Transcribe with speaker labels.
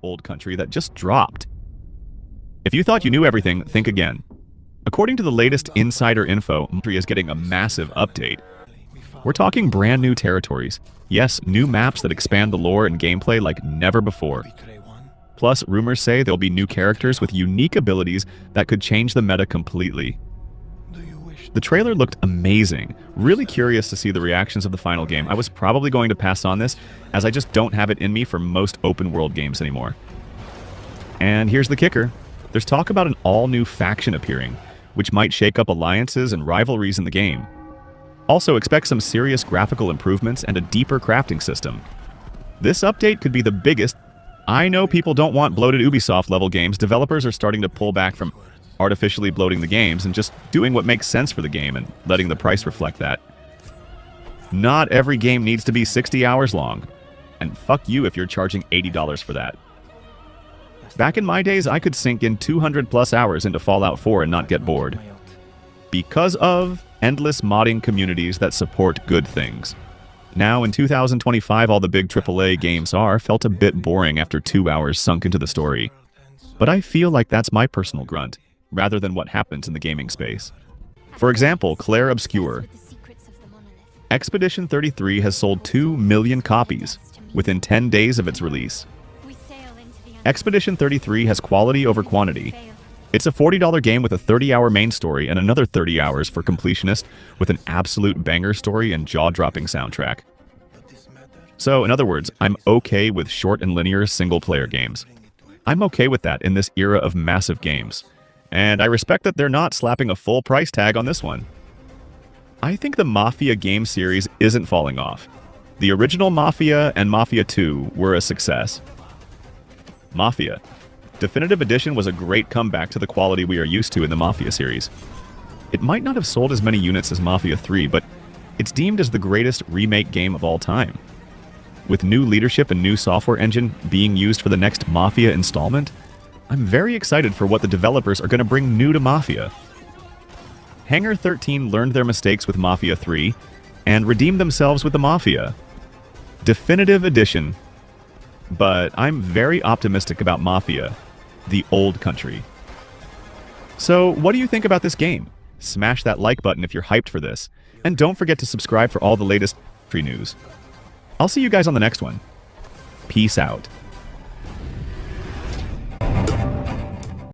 Speaker 1: old country that just dropped. If you thought you knew everything, think again. According to the latest insider info, Mafia is getting a massive update. We're talking brand new territories. Yes, new maps that expand the lore and gameplay like never before. Plus, rumors say there'll be new characters with unique abilities that could change the meta completely. The trailer looked amazing. Really curious to see the reactions of the final game. I was probably going to pass on this, as I just don't have it in me for most open-world games anymore. And here's the kicker. There's talk about an all-new faction appearing, which might shake up alliances and rivalries in the game. Also, expect some serious graphical improvements and a deeper crafting system. This update could be the biggest. I know people don't want bloated Ubisoft-level games. Developers are starting to pull back from artificially bloating the games and just doing what makes sense for the game and letting the price reflect that. Not every game needs to be 60 hours long. And fuck you if you're charging $80 for that. Back in my days, I could sink in 200+ hours into Fallout 4 and not get bored. Because of endless modding communities that support good things. Now, in 2025, all the big AAA games felt a bit boring after 2 hours sunk into the story. But I feel like that's my personal grunt, rather than what happens in the gaming space. For example, Claire Obscure. Expedition 33 has sold 2 million copies within 10 days of its release. Expedition 33 has quality over quantity. It's a $40 game with a 30-hour main story and another 30 hours for completionist with an absolute banger story and jaw-dropping soundtrack. So, in other words, I'm okay with short and linear single-player games. I'm okay with that in this era of massive games. And I respect that they're not slapping a full price tag on this one. I think the Mafia game series isn't falling off. The original Mafia and Mafia 2 were a success. Mafia. Definitive Edition was a great comeback to the quality we are used to in the Mafia series. It might not have sold as many units as Mafia 3, but it's deemed as the greatest remake game of all time. With new leadership and new software engine being used for the next Mafia installment, I'm very excited for what the developers are going to bring new to Mafia. Hangar 13 learned their mistakes with Mafia 3 and redeemed themselves with the Mafia. Definitive Edition. But I'm very optimistic about Mafia, the old country. So, what do you think about this game? Smash that like button if you're hyped for this. And don't forget to subscribe for all the latest news. I'll see you guys on the next one. Peace out.